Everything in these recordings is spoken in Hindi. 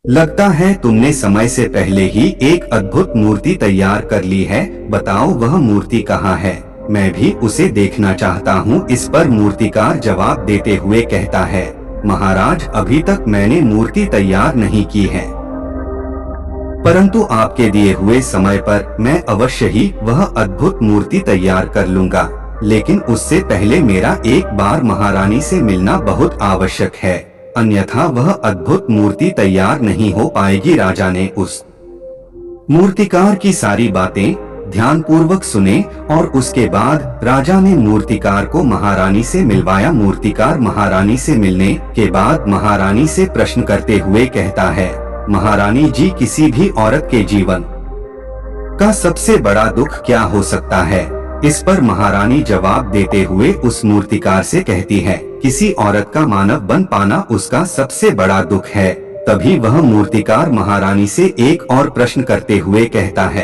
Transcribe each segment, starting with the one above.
लगता है तुमने समय से पहले ही एक अद्भुत मूर्ति तैयार कर ली है। बताओ वह मूर्ति कहाँ है? मैं भी उसे देखना चाहता हूँ। इस पर मूर्तिकार जवाब देते हुए कहता है, महाराज अभी तक मैंने मूर्ति तैयार नहीं की है, परंतु आपके दिए हुए समय पर मैं अवश्य ही वह अद्भुत मूर्ति तैयार कर लूंगा। लेकिन उससे पहले मेरा एक बार महारानी से मिलना बहुत आवश्यक है, अन्यथा वह अद्भुत मूर्ति तैयार नहीं हो पाएगी। राजा ने उस मूर्तिकार की सारी बातें ध्यानपूर्वक सुने और उसके बाद राजा ने मूर्तिकार को महारानी से मिलवाया। मूर्तिकार महारानी से मिलने के बाद महारानी से प्रश्न करते हुए कहता है, महारानी जी, किसी भी औरत के जीवन का सबसे बड़ा दुख क्या हो सकता है? इस पर महारानी जवाब देते हुए उस मूर्तिकार से कहती है, किसी औरत का मानव बन पाना उसका सबसे बड़ा दुख है। तभी वह मूर्तिकार महारानी से एक और प्रश्न करते हुए कहता है,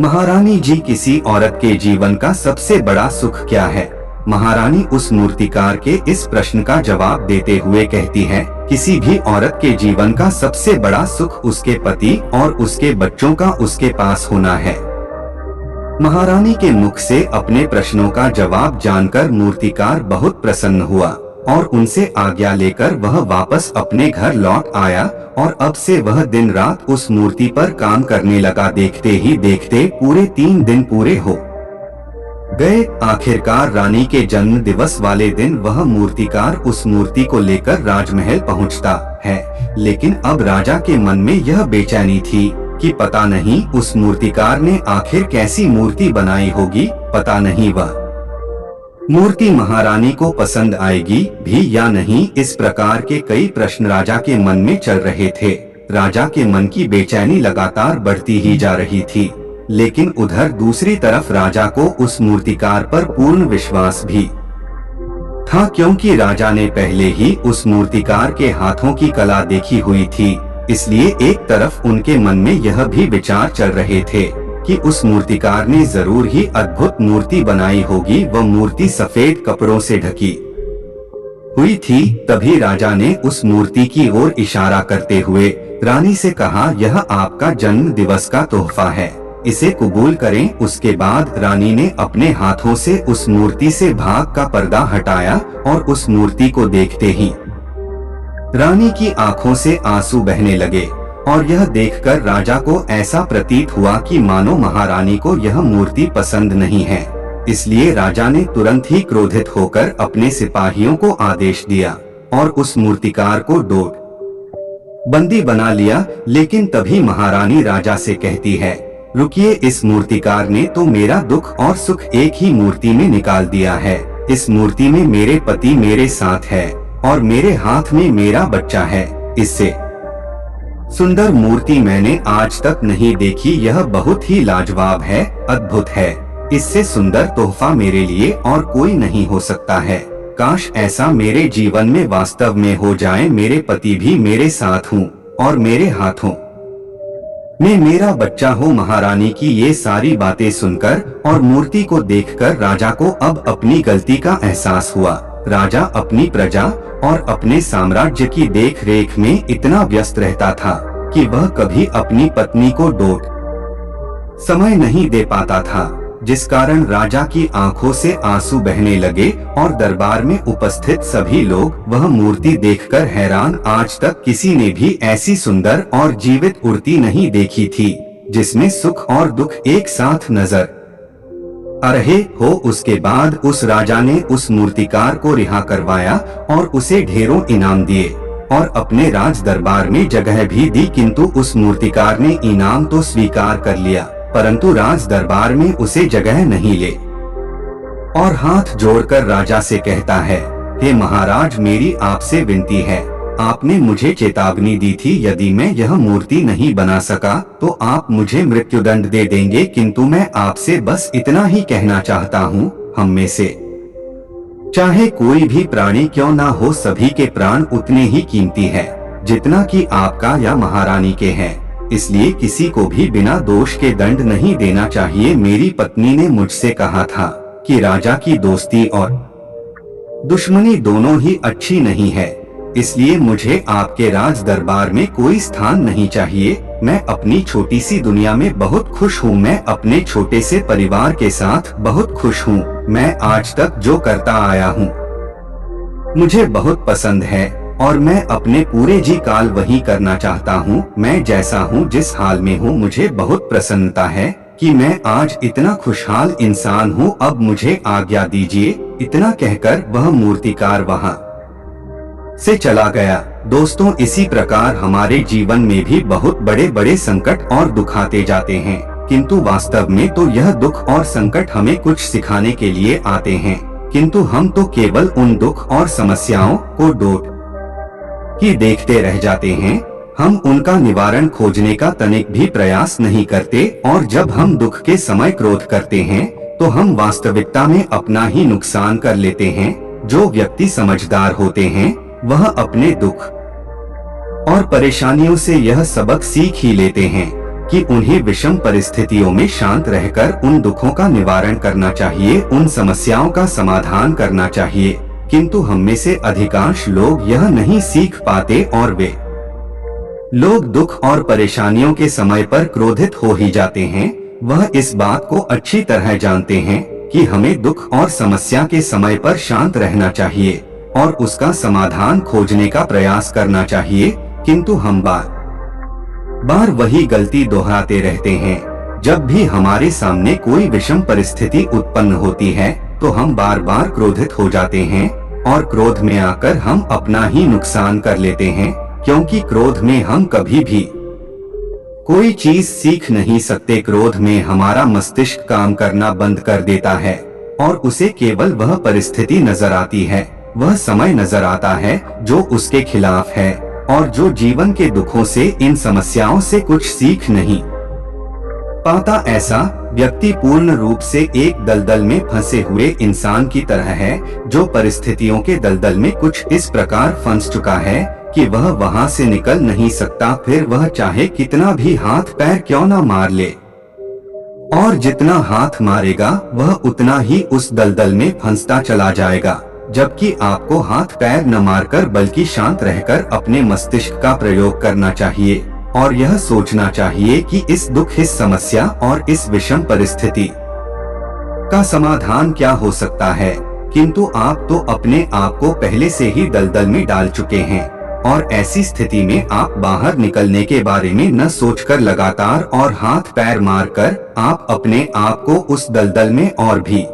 महारानी जी, किसी औरत के जीवन का सबसे बड़ा सुख क्या है? महारानी उस मूर्तिकार के इस प्रश्न का जवाब देते हुए कहती है, किसी भी औरत के जीवन का सबसे बड़ा सुख उसके पति और उसके बच्चों का उसके पास होना है। महारानी के मुख से अपने प्रश्नों का जवाब जानकर मूर्तिकार बहुत प्रसन्न हुआ और उनसे आज्ञा लेकर वह वापस अपने घर लौट आया और अब से वह दिन रात उस मूर्ति पर काम करने लगा। देखते ही देखते पूरे 3 दिन पूरे हो गए। आखिरकार रानी के जन्म दिवस वाले दिन वह मूर्तिकार उस मूर्ति को लेकर राजमहल पहुंचता है। लेकिन अब राजा के मन में यह बेचैनी थी कि पता नहीं उस मूर्तिकार ने आखिर कैसी मूर्ति बनाई होगी। पता नहीं वह मूर्ति महारानी को पसंद आएगी भी या नहीं। इस प्रकार के कई प्रश्न राजा के मन में चल रहे थे। राजा के मन की बेचैनी लगातार बढ़ती ही जा रही थी, लेकिन उधर दूसरी तरफ राजा को उस मूर्तिकार पर पूर्ण विश्वास भी था, क्योंकि राजा ने पहले ही उस मूर्तिकार के हाथों की कला देखी हुई थी। इसलिए एक तरफ उनके मन में यह भी विचार चल रहे थे कि उस मूर्तिकार ने जरूर ही अद्भुत मूर्ति बनाई होगी। वह मूर्ति सफेद कपड़ों से ढकी हुई थी। तभी राजा ने उस मूर्ति की ओर इशारा करते हुए रानी से कहा, यह आपका जन्म दिवस का तोहफा है, इसे कबूल करें। उसके बाद रानी ने अपने हाथों से उस मूर्ति से भाग का पर्दा हटाया और उस मूर्ति को देखते ही रानी की आंखों से आंसू बहने लगे और यह देखकर राजा को ऐसा प्रतीत हुआ कि मानो महारानी को यह मूर्ति पसंद नहीं है। इसलिए राजा ने तुरंत ही क्रोधित होकर अपने सिपाहियों को आदेश दिया और उस मूर्तिकार को डोर बंदी बना लिया। लेकिन तभी महारानी राजा से कहती है, रुकिए, इस मूर्तिकार ने तो मेरा दुख और सुख एक ही मूर्ति में निकाल दिया है। इस मूर्ति में मेरे पति मेरे साथ है और मेरे हाथ में मेरा बच्चा है। इससे सुंदर मूर्ति मैंने आज तक नहीं देखी। यह बहुत ही लाजवाब है, अद्भुत है। इससे सुंदर तोहफा मेरे लिए और कोई नहीं हो सकता है। काश ऐसा मेरे जीवन में वास्तव में हो जाए। मेरे पति भी मेरे साथ हों और मेरे हाथों में मेरा बच्चा हो। महारानी की ये सारी बातें सुनकर और मूर्ति को देखकर राजा को अब अपनी गलती का एहसास हुआ। राजा अपनी प्रजा और अपने साम्राज्य की देख रेख में इतना व्यस्त रहता था कि वह कभी अपनी पत्नी को समय नहीं दे पाता था, जिस कारण राजा की आंखों से आंसू बहने लगे और दरबार में उपस्थित सभी लोग वह मूर्ति देखकर हैरान। आज तक किसी ने भी ऐसी सुंदर और जीवित मूर्ति नहीं देखी थी, जिसमें सुख और दुख एक साथ नजर आ रहे हो। उसके बाद उस राजा ने उस मूर्तिकार को रिहा करवाया और उसे ढेरों इनाम दिए और अपने राज दरबार में जगह भी दी। किंतु उस मूर्तिकार ने इनाम तो स्वीकार कर लिया, परंतु राज दरबार में उसे जगह नहीं ले और हाथ जोड़कर राजा से कहता है, हे महाराज, मेरी आपसे विनती है, आपने मुझे चेतावनी दी थी, यदि मैं यह मूर्ति नहीं बना सका तो आप मुझे मृत्युदंड दे देंगे। किंतु मैं आपसे बस इतना ही कहना चाहता हूँ, हम में से चाहे कोई भी प्राणी क्यों ना हो, सभी के प्राण उतने ही कीमती है जितना कि आपका या महारानी के हैं। इसलिए किसी को भी बिना दोष के दंड नहीं देना चाहिए। मेरी पत्नी ने मुझसे कहा था कि राजा की दोस्ती और दुश्मनी दोनों ही अच्छी नहीं है। इसलिए मुझे आपके राज दरबार में कोई स्थान नहीं चाहिए। मैं अपनी छोटी सी दुनिया में बहुत खुश हूँ। मैं अपने छोटे से परिवार के साथ बहुत खुश हूँ। मैं आज तक जो करता आया हूँ मुझे बहुत पसंद है और मैं अपने पूरे जी काल वही करना चाहता हूँ। मैं जैसा हूँ, जिस हाल में हूँ, मुझे बहुत प्रसन्नता है कि मैं आज इतना खुशहाल इंसान हूँ। अब मुझे आज्ञा दीजिए। इतना कहकर वह मूर्तिकार वहाँ से चला गया। दोस्तों, इसी प्रकार हमारे जीवन में भी बहुत बड़े बड़े संकट और दुख आते जाते हैं, किंतु वास्तव में तो यह दुख और संकट हमें कुछ सिखाने के लिए आते हैं, किंतु हम तो केवल उन दुख और समस्याओं को डोट ही देखते रह जाते हैं। हम उनका निवारण खोजने का तनिक भी प्रयास नहीं करते और जब हम दुख के समय क्रोध करते हैं तो हम वास्तविकता में अपना ही नुकसान कर लेते हैं। जो व्यक्ति समझदार होते हैं वह अपने दुख और परेशानियों से यह सबक सीख ही लेते हैं कि उन्हें विषम परिस्थितियों में शांत रहकर उन दुखों का निवारण करना चाहिए, उन समस्याओं का समाधान करना चाहिए। किंतु हम में से अधिकांश लोग यह नहीं सीख पाते और वे लोग दुख और परेशानियों के समय पर क्रोधित हो ही जाते हैं। वह इस बात को अच्छी तरह जानते हैं कि हमें दुख और समस्या के समय पर शांत रहना चाहिए और उसका समाधान खोजने का प्रयास करना चाहिए, किंतु हम बार बार वही गलती दोहराते रहते हैं। जब भी हमारे सामने कोई विषम परिस्थिति उत्पन्न होती है तो हम बार बार क्रोधित हो जाते हैं और क्रोध में आकर हम अपना ही नुकसान कर लेते हैं, क्योंकि क्रोध में हम कभी भी कोई चीज सीख नहीं सकते। क्रोध में हमारा मस्तिष्क काम करना बंद कर देता है और उसे केवल वह परिस्थिति नजर आती है, वह समय नजर आता है जो उसके खिलाफ है और जो जीवन के दुखों से, इन समस्याओं से कुछ सीख नहीं पाता। ऐसा व्यक्ति पूर्ण रूप से एक दलदल में फंसे हुए इंसान की तरह है जो परिस्थितियों के दलदल में कुछ इस प्रकार फंस चुका है कि वह वहां से निकल नहीं सकता। फिर वह चाहे कितना भी हाथ पैर क्यों ना मार ले और जितना हाथ मारेगा वह उतना ही उस दलदल में फंसता चला जाएगा। जबकि आपको हाथ पैर न मारकर बल्कि शांत रहकर अपने मस्तिष्क का प्रयोग करना चाहिए और यह सोचना चाहिए कि इस दुख, इस समस्या और इस विषम परिस्थिति का समाधान क्या हो सकता है। किंतु आप तो अपने आप को पहले से ही दलदल में डाल चुके हैं और ऐसी स्थिति में आप बाहर निकलने के बारे में न सोचकर लगातार और हाथ पैर मारकर आप अपने आप को उस दलदल में और भी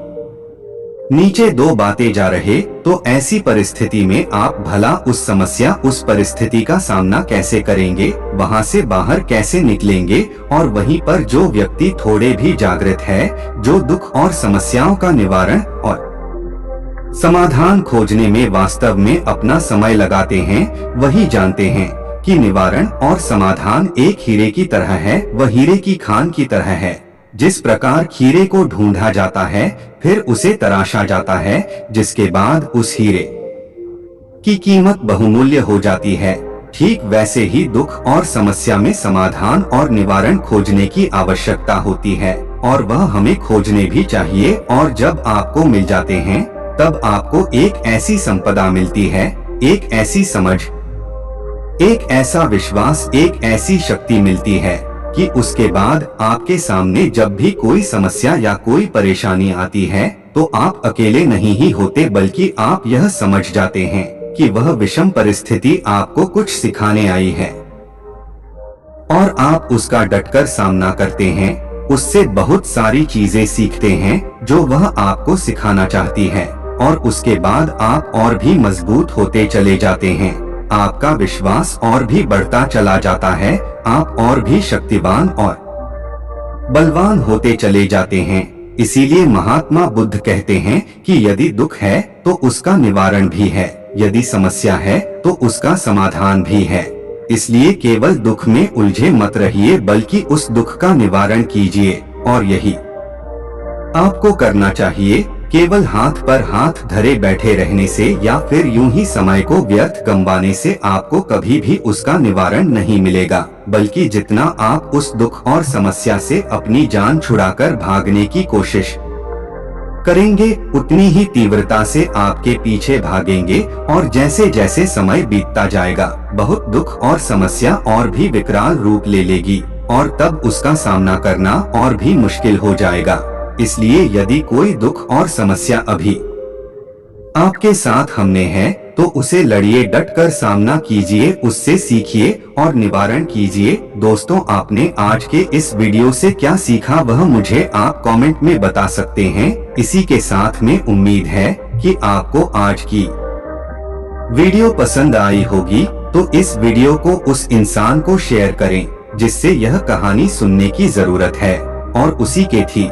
नीचे दो बातें जा रहे। तो ऐसी परिस्थिति में आप भला उस समस्या, उस परिस्थिति का सामना कैसे करेंगे, वहां से बाहर कैसे निकलेंगे। और वहीं पर जो व्यक्ति थोड़े भी जागृत है, जो दुख और समस्याओं का निवारण और समाधान खोजने में वास्तव में अपना समय लगाते हैं, वही जानते हैं कि निवारण और समाधान एक हीरे की तरह है। वह हीरे की खान की तरह है। जिस प्रकार हीरे को ढूंढा जाता है, फिर उसे तराशा जाता है, जिसके बाद उस हीरे की कीमत बहुमूल्य हो जाती है, ठीक वैसे ही दुख और समस्या में समाधान और निवारण खोजने की आवश्यकता होती है और वह हमें खोजने भी चाहिए। और जब आपको मिल जाते हैं तब आपको एक ऐसी संपदा मिलती है, एक ऐसी समझ, एक ऐसा विश्वास, एक ऐसी शक्ति मिलती है कि उसके बाद आपके सामने जब भी कोई समस्या या कोई परेशानी आती है तो आप अकेले नहीं ही होते, बल्कि आप यह समझ जाते हैं कि वह विषम परिस्थिति आपको कुछ सिखाने आई है और आप उसका डटकर सामना करते हैं। उससे बहुत सारी चीजें सीखते हैं जो वह आपको सिखाना चाहती है और उसके बाद आप और भी मजबूत होते चले जाते हैं। आपका विश्वास और भी बढ़ता चला जाता है, आप और भी शक्तिवान और बलवान होते चले जाते हैं। इसीलिए महात्मा बुद्ध कहते हैं कि यदि दुख है तो उसका निवारण भी है, यदि समस्या है तो उसका समाधान भी है। इसलिए केवल दुख में उलझे मत रहिए, बल्कि उस दुख का निवारण कीजिए। और यही आपको करना चाहिए। केवल हाथ पर हाथ धरे बैठे रहने से या फिर यूं ही समय को व्यर्थ गंवाने से आपको कभी भी उसका निवारण नहीं मिलेगा, बल्कि जितना आप उस दुख और समस्या से अपनी जान छुड़ाकर भागने की कोशिश करेंगे उतनी ही तीव्रता से आपके पीछे भागेंगे और जैसे जैसे समय बीतता जाएगा बहुत दुख और समस्या और भी विकराल रूप ले लेगी और तब उसका सामना करना और भी मुश्किल हो जाएगा। इसलिए यदि कोई दुख और समस्या अभी आपके साथ हमने है तो उसे लड़िए, डट कर सामना कीजिए, उससे सीखिए और निवारण कीजिए। दोस्तों, आपने आज के इस वीडियो से क्या सीखा वह मुझे आप कमेंट में बता सकते हैं। इसी के साथ में उम्मीद है कि आपको आज की वीडियो पसंद आई होगी, तो इस वीडियो को उस इंसान को शेयर करें जिससे यह कहानी सुनने की जरूरत है और उसी के थी।